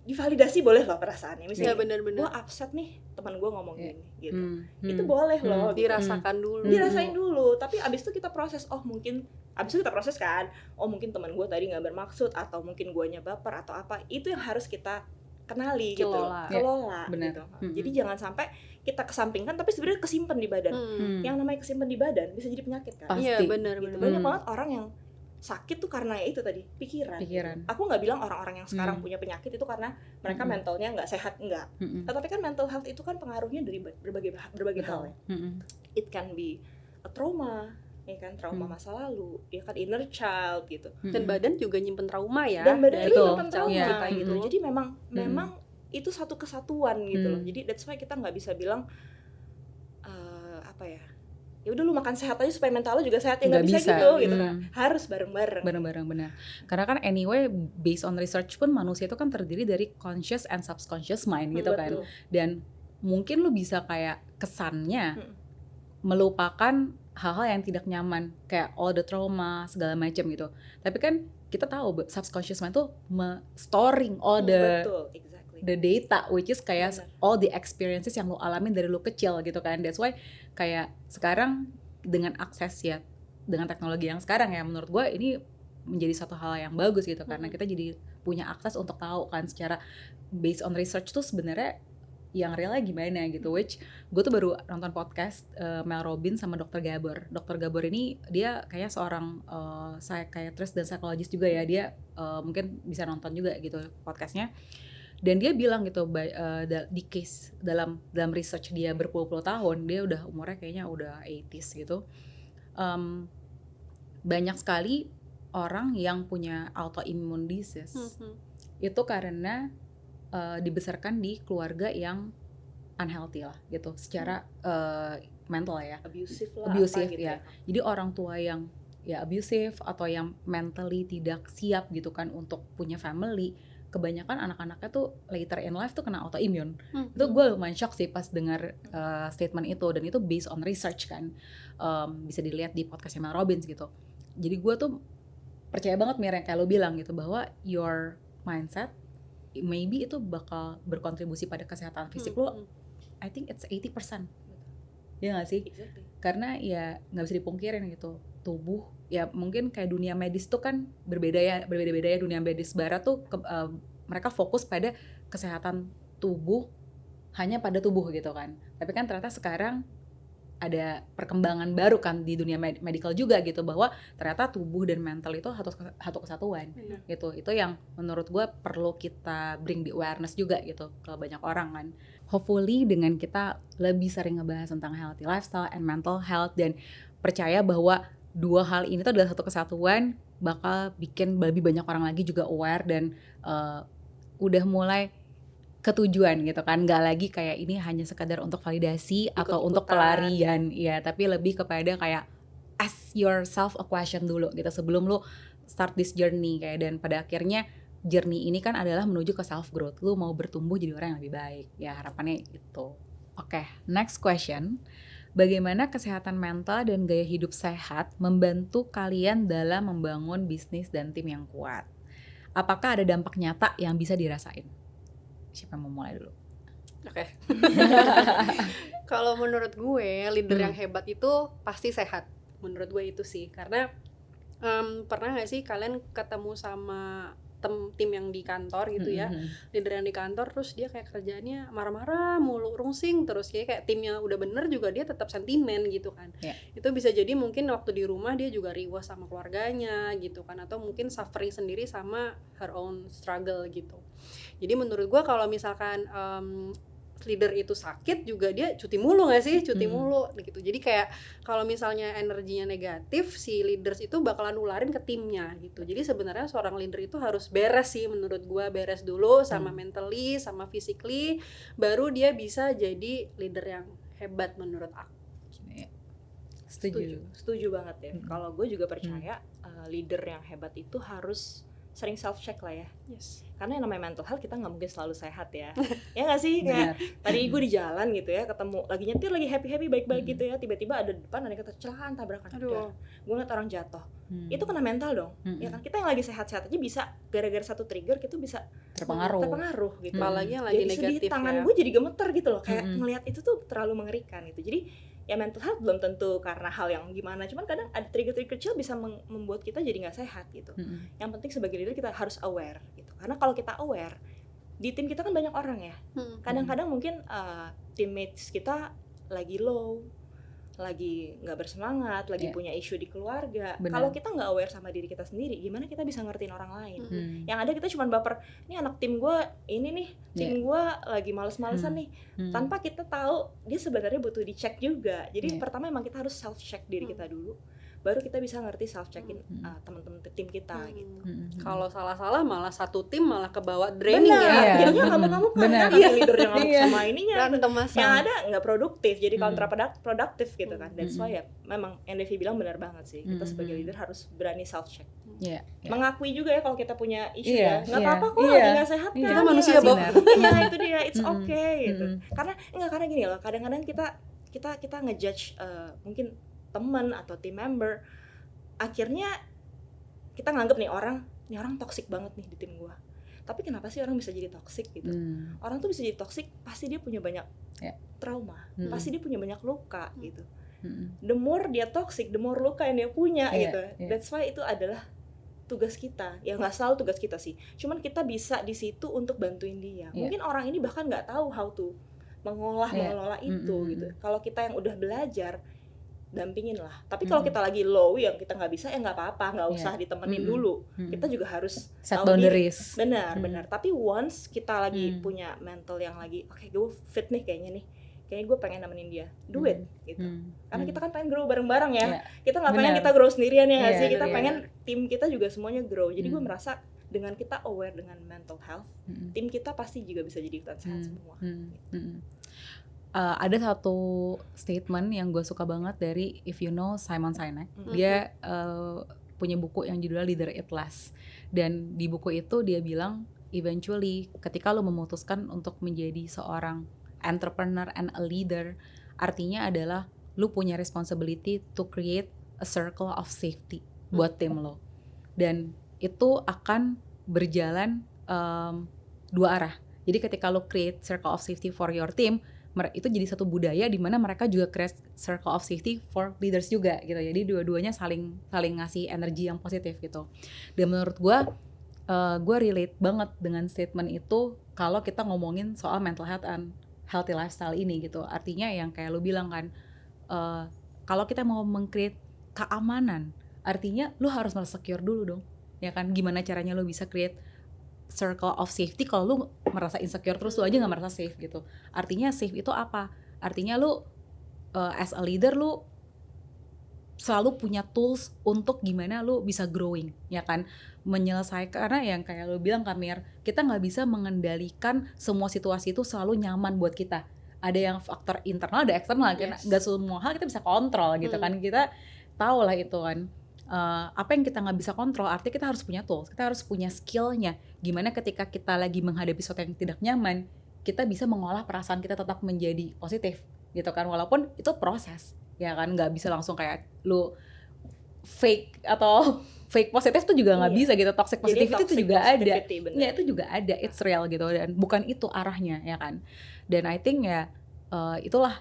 Divalidasi boleh loh perasaannya. Misalnya gue upset nih, teman gue ngomong gini gitu. Itu boleh loh. Dirasakan dulu. Dirasain dulu. Tapi abis itu kita proses. Abis itu kita proses kan. Mungkin teman gue tadi nggak bermaksud atau mungkin guanya baper atau apa. Itu yang harus kita kenali gitu. Kelola gitu. Jadi jangan sampai kita kesampingkan tapi sebenarnya kesimpan di badan. Yang namanya kesimpan di badan bisa jadi penyakit kan. Iya benar. Gitu. Banyak banget orang yang sakit tuh karena ya itu tadi pikiran. Aku nggak bilang orang-orang yang sekarang punya penyakit itu karena mereka mentalnya nggak sehat, enggak. Tetapi kan mental health itu kan pengaruhnya dari berbagai hal ya. It can be a trauma, ya kan, trauma masa lalu, ya kan, inner child gitu. Dan badan juga nyimpen trauma ya. Dan badan juga nyimpen trauma kita gitu. Jadi memang itu satu kesatuan gitu loh. Jadi that's why kita nggak bisa bilang ya udah lu makan sehat aja supaya mental lu juga sehat, ya nggak bisa gitu kan. Harus bareng-bareng benar. Karena kan anyway based on research pun manusia itu kan terdiri dari conscious and subconscious mind gitu kan. Dan mungkin lu bisa kayak kesannya melupakan hal-hal yang tidak nyaman kayak all the trauma segala macam gitu. Tapi kan kita tahu subconscious mind tuh storing all the data, which is kayak all the experiences yang lo alamin dari lo kecil gitu kan. That's why kayak sekarang dengan akses ya, dengan teknologi yang sekarang ya, menurut gue ini menjadi satu hal yang bagus gitu. Karena kita jadi punya akses untuk tahu kan secara based on research tuh sebenarnya yang realnya gimana gitu. Which gue tuh baru nonton podcast Mel Robbins sama Dr. Gabor. Dr. Gabor ini dia kayaknya seorang psychiatrist dan psikologis juga ya. Dia mungkin bisa nonton juga gitu podcastnya. Dan dia bilang gitu di case dalam research dia berpuluh-puluh tahun, dia udah umurnya kayaknya udah 80s gitu. Banyak sekali orang yang punya autoimmune disease. Itu karena dibesarkan di keluarga yang unhealthy lah gitu secara mental ya, abusive lah, abusive apa gitu ya. Jadi orang tua yang ya abusive atau yang mentally tidak siap gitu kan untuk punya family, kebanyakan anak-anaknya tuh later in life tuh kena autoimmune. Itu gue lumayan shock sih pas dengar statement itu, dan itu based on research kan. Bisa dilihat di podcastnya Mel Robbins gitu. Jadi gue tuh percaya banget Mir yang kayak lo bilang gitu, bahwa your mindset maybe itu bakal berkontribusi pada kesehatan fisik lo. I think it's 80%. Ya gak sih? Exactly. Karena ya gak bisa dipungkirin gitu, tubuh ya mungkin kayak dunia medis tuh kan berbeda-beda ya. Dunia medis barat tuh mereka fokus pada kesehatan tubuh, hanya pada tubuh gitu kan. Tapi kan ternyata sekarang ada perkembangan baru kan di dunia medical juga gitu, bahwa ternyata tubuh dan mental itu satu kesatuan gitu. Itu yang menurut gue perlu kita bring di awareness juga gitu ke banyak orang kan. Hopefully dengan kita lebih sering ngebahas tentang healthy lifestyle and mental health, dan percaya bahwa dua hal ini tuh adalah satu kesatuan, bakal bikin lebih banyak orang lagi juga aware dan udah mulai ketujuan gitu kan, nggak lagi kayak ini hanya sekadar untuk validasi atau untuk pelarian ya, tapi lebih kepada kayak ask yourself a question dulu gitu sebelum lu start this journey kayak. Dan pada akhirnya journey ini kan adalah menuju ke self growth, lu mau bertumbuh jadi orang yang lebih baik ya, harapannya itu. Oke, next question. Bagaimana kesehatan mental dan gaya hidup sehat membantu kalian dalam membangun bisnis dan tim yang kuat? Apakah ada dampak nyata yang bisa dirasain? Siapa yang mau mulai dulu? Oke. Kalau menurut gue, leader yang hebat itu pasti sehat. Menurut gue itu sih, karena pernah nggak sih kalian ketemu sama tim yang di kantor gitu ya, leader yang di kantor, terus dia kayak kerjaannya marah-marah mulu, rungsing terus, kayak timnya udah bener juga dia tetap sentimen gitu kan. Itu bisa jadi mungkin waktu di rumah dia juga riwah sama keluarganya gitu kan, atau mungkin suffering sendiri sama her own struggle gitu. Jadi menurut gue kalau misalkan leader itu sakit juga dia cuti mulu nggak sih, cuti mulu gitu. Jadi kayak kalau misalnya energinya negatif, si leaders itu bakalan nularin ke timnya gitu. Jadi sebenarnya seorang leader itu harus beres sih menurut gue, beres dulu sama mentally sama physically, baru dia bisa jadi leader yang hebat menurut aku. Setuju banget ya. Kalau gue juga percaya leader yang hebat itu harus sering self check lah ya. Karena yang namanya mental health kita nggak mungkin selalu sehat ya. Ya nggak sih, kayak tadi gue di jalan gitu ya, ketemu lagi nyetir lagi happy baik gitu ya, tiba-tiba ada depan ada kecelakaan, tabrakan. Gue ngeliat orang jatuh. Itu kena mental dong. Ya kan, kita yang lagi sehat-sehat aja bisa gara-gara satu trigger kita bisa terpengaruh gitu. Apalagi yang lagi jadi negatif sedih, tangan ya. gue jadi gemeter gitu loh, kayak ngelihat itu tuh terlalu mengerikan gitu. Jadi ya mental health belum tentu karena hal yang gimana, cuman kadang ada trigger-trigger kecil bisa membuat kita jadi nggak sehat gitu. Yang penting sebagai leader kita harus aware gitu, karena kalau kita aware di tim kita kan banyak orang ya. Kadang-kadang mungkin teammates kita lagi low, lagi nggak bersemangat, lagi punya isu di keluarga. Kalau kita nggak aware sama diri kita sendiri, gimana kita bisa ngertiin orang lain? Yang ada kita cuma baper, ini anak tim gue ini nih, tim gue lagi males-malesan nih, tanpa kita tahu dia sebenarnya butuh dicek juga. Jadi pertama emang kita harus self check diri kita dulu, baru kita bisa ngerti self checkin teman-teman tim kita gitu. Kalau salah-salah malah satu tim malah kebawa draining ya. Jadinya kamu kan leader yang ngamuk sama ininya, yang ada nggak produktif, jadi kontraproduktif gitu kan. That's why ya memang yang Devi bilang benar banget sih, kita sebagai leader harus berani self check. Mengakui juga ya kalau kita punya isu ya, nggak apa-apa kok, lagi nggak sehat kan, kita manusia Bob. Ya itu dia, it's okay gitu. Karena gini loh, kadang-kadang kita ngejudge mungkin teman atau team member, akhirnya kita nganggep nih orang toksik banget nih di tim gua. Tapi kenapa sih orang bisa jadi toksik gitu? Orang tuh bisa jadi toksik pasti dia punya banyak trauma, pasti dia punya banyak luka gitu. The more dia toksik, the more luka yang dia punya gitu. That's why itu adalah tugas kita. Ya nggak selalu tugas kita sih, cuman kita bisa di situ untuk bantuin dia. Mungkin orang ini bahkan nggak tahu how to mengelola itu gitu. Kalau kita yang udah belajar, dampingin lah. Tapi kalau kita lagi low yang kita nggak bisa, ya nggak apa-apa, nggak usah ditemenin dulu. Kita juga harus set boundaries. Benar. Tapi once kita lagi punya mental yang lagi, oke, gue fit nih kayaknya gue pengen nemenin dia, do it gitu. Karena kita kan pengen grow bareng-bareng ya. Kita nggak pengen kita grow sendirian ya nggak sih. Kita pengen tim kita juga semuanya grow. Jadi gue merasa dengan kita aware dengan mental health, tim kita pasti juga bisa jadi ikutan sehat semua. ada satu statement yang gue suka banget dari if you know Simon Sinek. Dia punya buku yang judulnya Leader Eat Less, dan di buku itu dia bilang eventually ketika lo memutuskan untuk menjadi seorang entrepreneur and a leader, artinya adalah lo punya responsibility to create a circle of safety buat tim lo, dan itu akan berjalan dua arah. Jadi ketika lo create circle of safety for your team, itu jadi satu budaya di mana mereka juga create circle of safety for leaders juga gitu. Jadi dua-duanya saling ngasih energi yang positif gitu. Dan menurut gue relate banget dengan statement itu kalau kita ngomongin soal mental health and healthy lifestyle ini gitu. Artinya yang kayak lo bilang kan, kalau kita mau meng-create keamanan, artinya lo harus merasa secure dulu dong, ya kan? Gimana caranya lo bisa create circle of safety kalau lu merasa insecure terus lu aja nggak merasa safe gitu. Artinya safe itu apa? Artinya lu as a leader lu selalu punya tools untuk gimana lu bisa growing, ya kan? Menyelesaikan, karena yang kayak lu bilang Kamir, kita nggak bisa mengendalikan semua situasi itu selalu nyaman buat kita. Ada yang faktor internal, ada eksternal, karena nggak semua hal kita bisa kontrol gitu kan. Kita tahu lah itu kan. Apa yang kita nggak bisa kontrol, artinya kita harus punya tools, kita harus punya skillnya. Gimana ketika kita lagi menghadapi sesuatu yang tidak nyaman, kita bisa mengolah perasaan kita tetap menjadi positif gitu kan, walaupun itu proses, ya kan, nggak bisa langsung kayak lu fake atau fake positif tuh juga nggak bisa gitu. Toxic positivity itu juga ada, ya itu juga ada, it's real gitu, dan bukan itu arahnya, ya kan. Dan I think ya itulah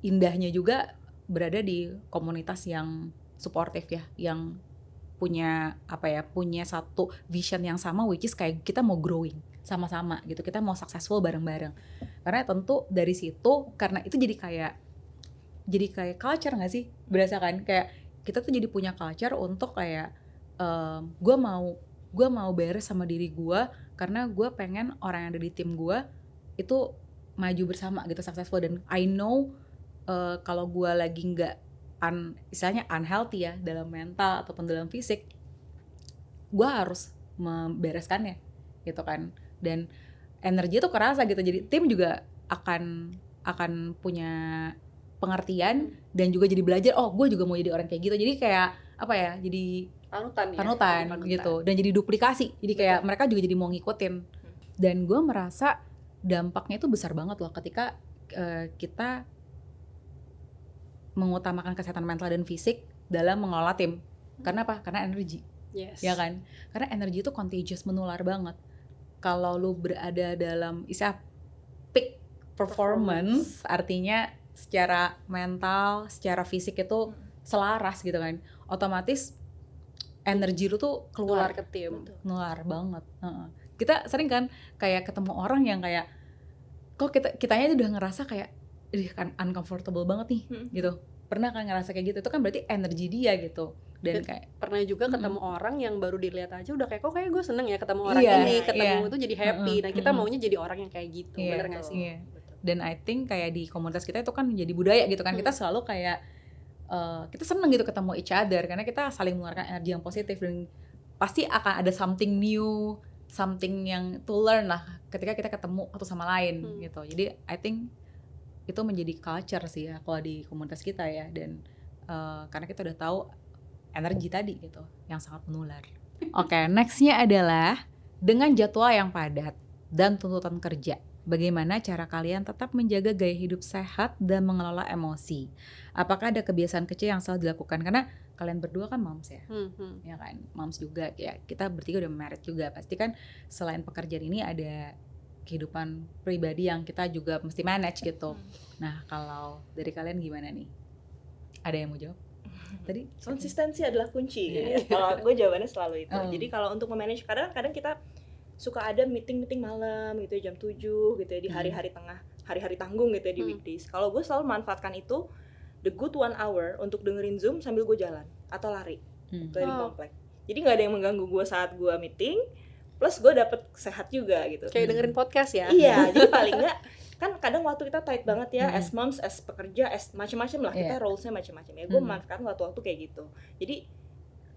indahnya juga berada di komunitas yang supportive ya, yang punya punya satu vision yang sama, which is kayak kita mau growing sama-sama gitu, kita mau successful bareng-bareng. Karena tentu dari situ, karena itu jadi kayak culture nggak sih, berasa kan, kayak kita tuh jadi punya culture untuk kayak gue mau beres sama diri gue karena gue pengen orang yang ada di tim gue itu maju bersama gitu, successful. Dan I know kalau gue lagi nggak istilahnya unhealthy ya dalam mental ataupun dalam fisik, gue harus membereskannya gitu kan. Dan energi itu kerasa gitu, jadi tim juga akan punya pengertian dan juga jadi belajar, oh gue juga mau jadi orang kayak gitu. Jadi kayak jadi panutan gitu, dan jadi duplikasi, jadi kayak mereka juga jadi mau ngikutin. Dan gue merasa dampaknya itu besar banget loh ketika kita mengutamakan kesehatan mental dan fisik dalam mengelola tim. Karena apa? Karena energi. Yes. Ya kan? Karena energi itu contagious, menular banget. Kalau lu berada dalam peak performance, artinya secara mental, secara fisik itu selaras gitu kan. Otomatis energi lu tuh keluar ke tim. Nular banget. Kita sering kan kayak ketemu orang yang kayak kok kitanya udah ngerasa kayak kan uncomfortable banget nih gitu. Pernah kan ngerasa kayak gitu, itu kan berarti energi dia gitu. Dan kayak pernah juga ketemu orang yang baru dilihat aja udah kayak kok kayak gue seneng ya ketemu orang ini, ketemu itu jadi happy. Nah kita maunya jadi orang yang kayak gitu, bener gak sih? Dan I think kayak di komunitas kita itu kan menjadi budaya gitu kan, kita selalu kayak kita seneng gitu ketemu each other karena kita saling mengeluarkan energi yang positif, dan pasti akan ada something new, something yang to learn lah ketika kita ketemu satu sama lain gitu. Jadi I think itu menjadi culture sih ya kalau di komunitas kita ya. Dan karena kita udah tahu energi tadi gitu yang sangat menular. Oke, nextnya adalah dengan jadwal yang padat dan tuntutan kerja, bagaimana cara kalian tetap menjaga gaya hidup sehat dan mengelola emosi? Apakah ada kebiasaan kecil yang selalu dilakukan? Karena kalian berdua kan moms ya, ya kan, moms juga ya. Kita bertiga udah married juga, pasti kan selain pekerjaan ini ada kehidupan pribadi yang kita juga mesti manage gitu. Nah, kalau dari kalian gimana nih? Ada yang mau jawab? Tadi konsistensi adalah kunci. Kalau gue jawabannya selalu itu. Jadi kalau untuk memanage, kadang kita suka ada meeting malam gitu jam 7 gitu ya, di hari-hari tengah, hari-hari tanggung gitu ya, di weekdays. Kalau gue selalu manfaatkan itu the good 1 hour untuk dengerin Zoom sambil gue jalan atau lari dari komplek. Jadi nggak ada yang mengganggu gue saat gue meeting, plus gue dapet sehat juga gitu. Kayak dengerin podcast ya. Iya, jadi paling nggak kan kadang waktu kita tight banget ya, as moms, as pekerja, as macam-macam lah, kita roles-nya macam-macam ya. Gue memanfaatkan waktu-waktu kayak gitu. Jadi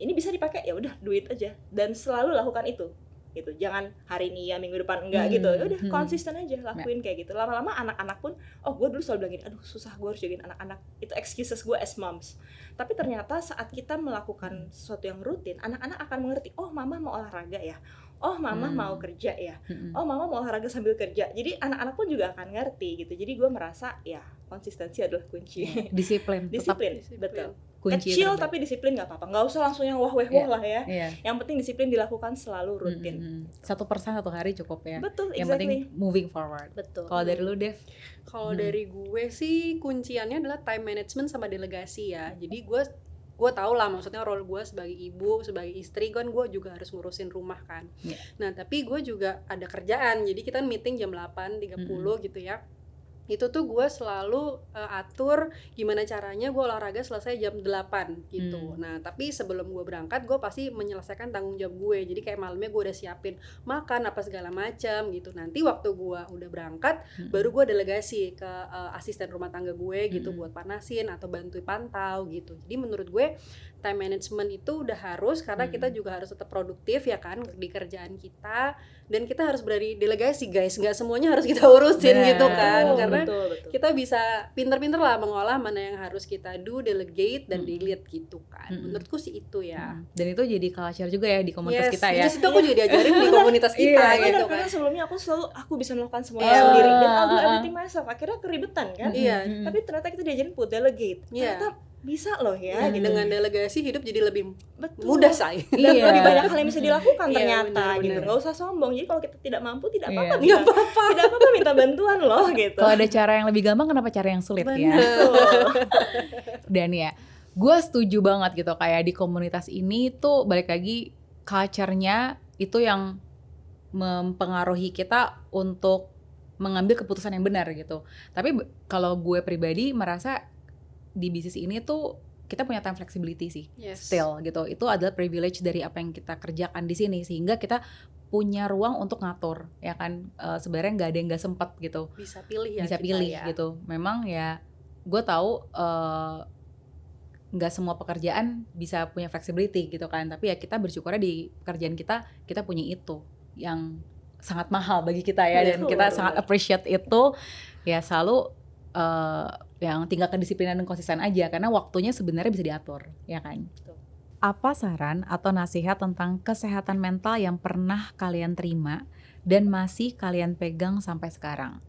ini bisa dipakai, ya udah do it aja, dan selalu lakukan itu. gitu. Jangan hari ini ya, minggu depan enggak gitu. Ya udah konsisten aja lakuin kayak gitu. Lama-lama anak-anak pun, oh gue dulu selalu bilang gini, aduh susah gue harus jagain anak-anak. Itu excuses gue as moms. Tapi ternyata saat kita melakukan sesuatu yang rutin, anak-anak akan mengerti, oh mama mau olahraga ya, oh mama mau kerja ya, oh mama mau olahraga sambil kerja. Jadi anak-anak pun juga akan ngerti gitu. Jadi gue merasa ya konsistensi adalah kunci. Disiplin. Disiplin, betul. Kunci Kecil terbaik. tapi disiplin nggak apa-apa. Nggak usah langsung yang wah-wah lah ya. Iya. Yang penting disiplin dilakukan selalu rutin. 1% satu hari cukup ya. Betul, Yang penting moving forward. Betul. Kalau dari lu, Dev? Kalau dari gue sih kunciannya adalah time management sama delegasi ya. Jadi gue tau lah maksudnya role gue sebagai ibu, sebagai istri kan gue juga harus ngurusin rumah kan. Nah tapi gue juga ada kerjaan, jadi kita meeting jam 8.30 gitu ya. Itu tuh gue selalu atur gimana caranya gue olahraga selesai jam 8 gitu. Nah tapi sebelum gue berangkat gue pasti menyelesaikan tanggung jawab gue. Jadi kayak malamnya gue udah siapin makan apa segala macam gitu. Nanti waktu gue udah berangkat baru gue delegasi ke asisten rumah tangga gue gitu buat panasin atau bantu pantau gitu. Jadi menurut gue time management itu udah harus, karena kita juga harus tetap produktif ya kan di kerjaan kita, dan kita harus berani delegasi guys, nggak semuanya harus kita urusin gitu kan, karena betul. kita bisa pinter-pinter lah mengolah mana yang harus kita do, delegate dan delete gitu kan. Menurutku sih itu ya. Dan itu jadi culture juga ya di komunitas kita ya. Itu aku juga diajarin di komunitas kita gitu kan. Karena sebelumnya aku bisa melakukan semuanya sendiri dan I'll do everything myself. Akhirnya keribetan kan. Tapi ternyata kita diajarin put delegate. Ternyata bisa loh ya gitu. Dengan delegasi hidup jadi lebih mudah say. Dan lebih banyak hal yang bisa dilakukan ternyata bener. gitu. Nggak usah sombong. Jadi kalau kita tidak mampu tidak apa-apa. Nggak apa-apa. Tidak apa-apa minta bantuan loh gitu. Kalau ada cara yang lebih gampang, kenapa cara yang sulit ya? Dan ya, gue setuju banget gitu, kayak di komunitas ini tuh balik lagi culture-nya itu yang mempengaruhi kita untuk mengambil keputusan yang benar gitu. Tapi kalau gue pribadi merasa di bisnis ini tuh kita punya time flexibility sih, still gitu. Itu adalah privilege dari apa yang kita kerjakan di sini, sehingga kita punya ruang untuk ngatur, ya kan. Sebenarnya nggak ada yang nggak sempat gitu. Bisa pilih ya. Bisa pilih gitu. Memang ya, gue tahu nggak semua pekerjaan bisa punya flexibility gitu kan. Tapi ya kita bersyukurnya di pekerjaan kita punya itu yang sangat mahal bagi kita ya, dan kita sangat appreciate itu. Ya selalu yang tinggal kedisiplinan dan konsisten aja, karena waktunya sebenarnya bisa diatur, ya kan? Betul. Apa saran atau nasihat tentang kesehatan mental yang pernah kalian terima dan masih kalian pegang sampai sekarang?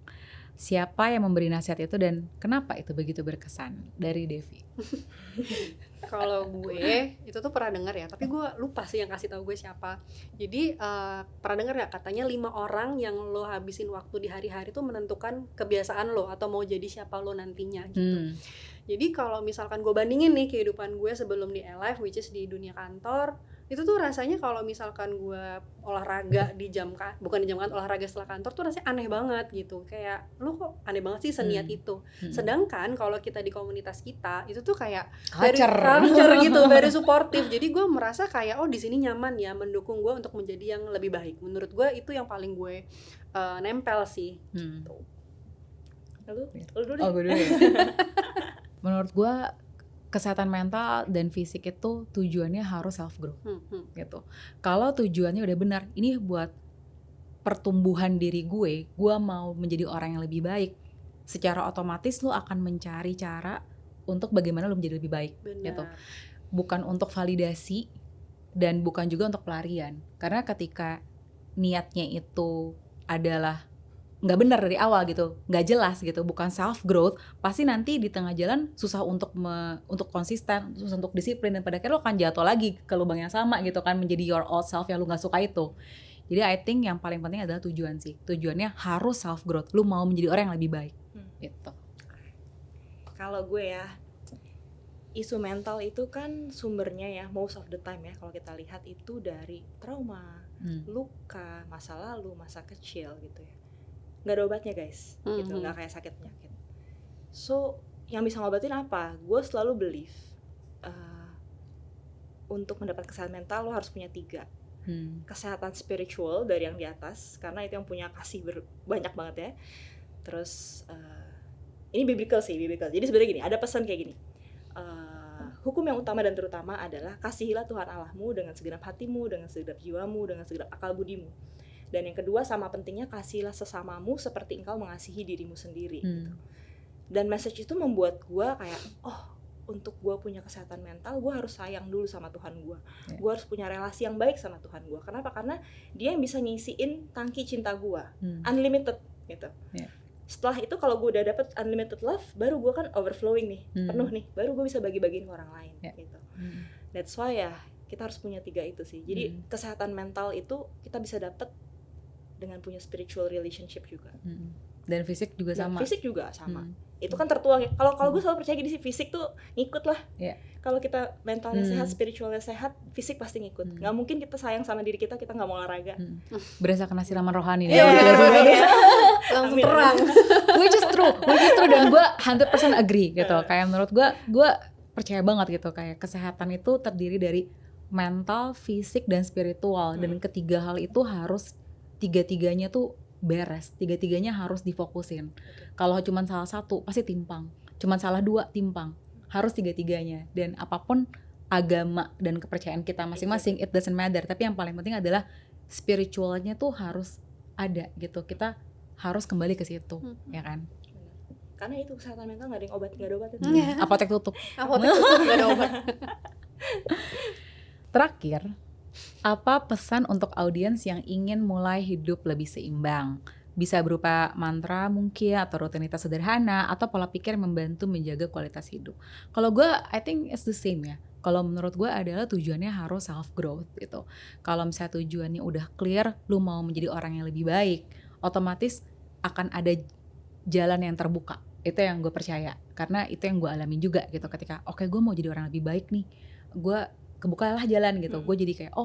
Siapa yang memberi nasihat itu dan kenapa itu begitu berkesan? Dari Devi. Kalau gue itu tuh pernah dengar ya, tapi gue lupa sih yang kasih tahu gue siapa. Jadi pernah dengar nggak, katanya 5 orang yang lo habisin waktu di hari-hari tuh menentukan kebiasaan lo atau mau jadi siapa lo nantinya gitu. Jadi kalau misalkan gue bandingin nih kehidupan gue sebelum di Alive, which is di dunia kantor, itu tuh rasanya kalau misalkan gue olahraga bukan di jam kantor, olahraga setelah kantor tuh rasanya aneh banget gitu. Kayak lo kok aneh banget sih seniat itu. Sedangkan kalau kita di komunitas kita itu tuh kayak culture gitu, very supportive. Jadi gue merasa kayak di sini nyaman ya, mendukung gue untuk menjadi yang lebih baik. Menurut gue itu yang paling gue nempel sih. Gitu. Lu dulu deh. Gue dulu ya. Menurut gue kesehatan mental dan fisik itu tujuannya harus self growth gitu. Kalau tujuannya udah benar, ini buat pertumbuhan diri gue mau menjadi orang yang lebih baik, secara otomatis lo akan mencari cara untuk bagaimana lo menjadi lebih baik. Gitu. Bukan untuk validasi dan bukan juga untuk pelarian. Karena ketika niatnya itu adalah nggak benar dari awal gitu, nggak jelas gitu, bukan self growth, pasti nanti di tengah jalan susah untuk konsisten, susah untuk disiplin, dan pada akhirnya lo akan jatuh lagi ke lubang yang sama gitu kan, menjadi your old self yang lo nggak suka itu. Jadi I think yang paling penting adalah tujuan sih, tujuannya harus self growth, lo mau menjadi orang yang lebih baik gitu. Kalau gue ya, isu mental itu kan sumbernya ya most of the time ya, kalau kita lihat itu dari trauma, luka, masa lalu, masa kecil gitu ya. Nggak ada obatnya guys, gitu, nggak kayak sakit penyakit. So yang bisa ngobatin apa? Gue selalu believe untuk mendapat kesehatan mental lo harus punya 3. Kesehatan spiritual dari yang di atas, karena itu yang punya kasih banyak banget ya. Terus ini biblical sih, biblical. Jadi sebenarnya gini, ada pesan kayak gini, hukum yang utama dan terutama adalah kasihilah Tuhan Allahmu dengan segenap hatimu, dengan segenap jiwamu, dengan segenap akal budimu. Dan yang kedua sama pentingnya kasihilah sesamamu seperti engkau mengasihi dirimu sendiri gitu. Dan message itu membuat gue kayak untuk gue punya kesehatan mental, gue harus sayang dulu sama Tuhan gue. Gue harus punya relasi yang baik sama Tuhan gue. Kenapa? Karena dia yang bisa ngisiin tangki cinta gue, unlimited gitu. Setelah itu kalau gue udah dapet unlimited love, baru gue kan overflowing nih, penuh nih, baru gue bisa bagi-bagiin ke orang lain gitu. That's why ya kita harus punya 3 itu sih. Jadi kesehatan mental itu kita bisa dapet dengan punya spiritual relationship juga. Dan fisik juga sama. Fisik juga sama. Itu kan tertuang ya. Kalau gue selalu percaya gini sih, fisik tuh ngikut lah. Kalau kita mentalnya sehat, spiritualnya sehat, fisik pasti ngikut. Nggak mungkin kita sayang sama diri kita nggak mau olahraga. Berasa kena siraman rohani nih. Langsung perang. Which is true. Dan gue 100% agree gitu. Kayak menurut gue percaya banget gitu. Kayak kesehatan itu terdiri dari mental, fisik, dan spiritual. Dan ketiga hal itu harus tiga-tiganya tuh beres, tiga-tiganya harus difokusin. Kalau cuma salah satu pasti timpang, cuma salah 2 timpang, harus tiga-tiganya. Dan apapun agama dan kepercayaan kita masing-masing, it doesn't matter. Tapi yang paling penting adalah spiritualnya tuh harus ada gitu. Kita harus kembali ke situ, ya kan? Karena itu kesehatan mental nggak ada obat itu. Apotek tutup. Nggak ada obat. Terakhir, apa pesan untuk audiens yang ingin mulai hidup lebih seimbang? Bisa berupa mantra mungkin, atau rutinitas sederhana, atau pola pikir yang membantu menjaga kualitas hidup. Kalau gue, I think it's the same ya. Kalau menurut gue adalah tujuannya harus self growth gitu. Kalau misalnya tujuannya udah clear, lu mau menjadi orang yang lebih baik, otomatis akan ada jalan yang terbuka. Itu yang gue percaya. Karena itu yang gue alami juga gitu. Ketika oke, gue mau jadi orang lebih baik nih, gue kebukalah jalan gitu. Gue jadi kayak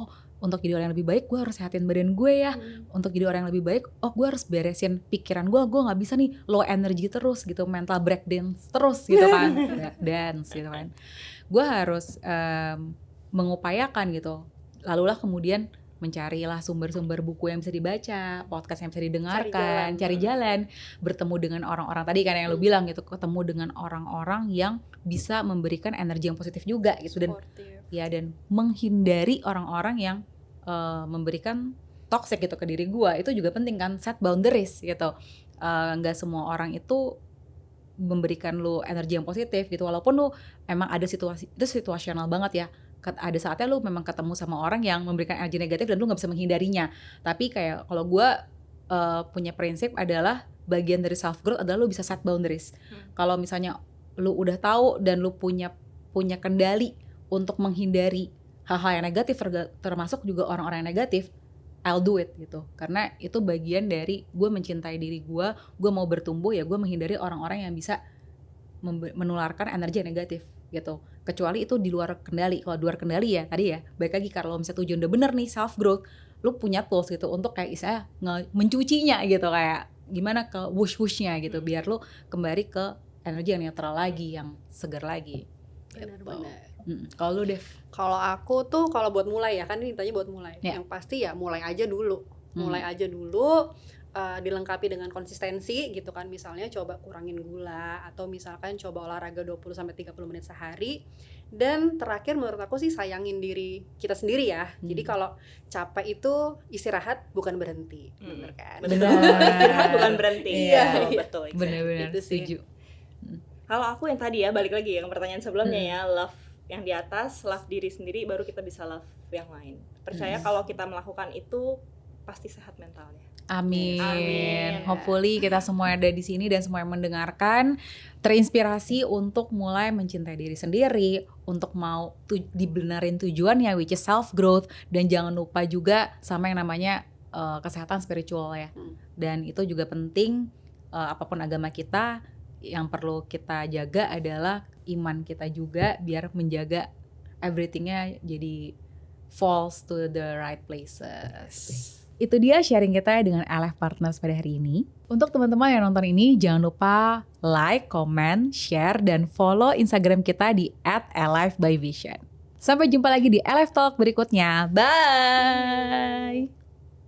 untuk jadi orang yang lebih baik gue harus sehatin badan gue ya. Untuk jadi orang yang lebih baik gue harus beresin pikiran gue gak bisa nih low energy terus gitu, mental breakdance terus gitu kan. Breakdance gitu kan. Gue harus mengupayakan gitu. Lalulah kemudian mencarilah sumber-sumber buku yang bisa dibaca, podcast yang bisa didengarkan, cari jalan, bertemu dengan orang-orang tadi kan yang lu bilang gitu, ketemu dengan orang-orang yang bisa memberikan energi yang positif juga gitu. Dan menghindari orang-orang yang memberikan toxic gitu ke diri gue. Itu juga penting kan, set boundaries gitu. Nggak semua orang itu memberikan lu energi yang positif gitu, walaupun lu emang ada situasi itu situasional banget ya. Ada saatnya lu memang ketemu sama orang yang memberikan energi negatif dan lu nggak bisa menghindarinya. Tapi kayak kalau gue punya prinsip adalah bagian dari self growth adalah lu bisa set boundaries. Kalau misalnya lu udah tahu dan lu punya kendali untuk menghindari hal-hal yang negatif, termasuk juga orang-orang yang negatif, I'll do it gitu. Karena itu bagian dari gue mencintai diri gue mau bertumbuh ya gue menghindari orang-orang yang bisa menularkan energi yang negatif gitu. Kecuali itu di luar kendali. Kalau di luar kendali ya tadi ya, baik lagi kalau misalnya tujuan udah bener nih self growth, lu punya tools gitu untuk kayak istilahnya mencucinya gitu, kayak gimana ke wush-wushnya gitu, biar lu kembali ke energi yang netral lagi, yang segar lagi. Benar-benar. Kalau lu Dev? Kalau aku tuh kalau buat mulai ya, kan ini ditanya buat mulai. Yang pasti ya mulai aja dulu. Dilengkapi dengan konsistensi gitu kan. Misalnya coba kurangin gula, atau misalkan coba olahraga 20-30 menit sehari. Dan terakhir menurut aku sih sayangin diri kita sendiri ya. Jadi kalau capek itu istirahat bukan berhenti. Bener kan? Bener. Istirahat bukan berhenti. Iya. Betul. Bener-bener Itu sih. setuju. Kalau aku yang tadi ya, balik lagi yang pertanyaan sebelumnya ya, love yang di atas, love diri sendiri, baru kita bisa love yang lain. Percaya kalau kita melakukan itu pasti sehat mentalnya. Amin. Hopefully kita semua ada di sini dan semua yang mendengarkan terinspirasi untuk mulai mencintai diri sendiri, untuk mau dibenerin tujuannya, which is self growth, dan jangan lupa juga sama yang namanya kesehatan spiritual ya. Dan itu juga penting, apapun agama kita, yang perlu kita jaga adalah iman kita juga, biar menjaga everythingnya jadi falls to the right places. Itu dia sharing kita dengan LF Partners pada hari ini. Untuk teman-teman yang nonton ini, jangan lupa like, comment, share, dan follow Instagram kita di @LifeByVision. Sampai jumpa lagi di LF Talk berikutnya. Bye!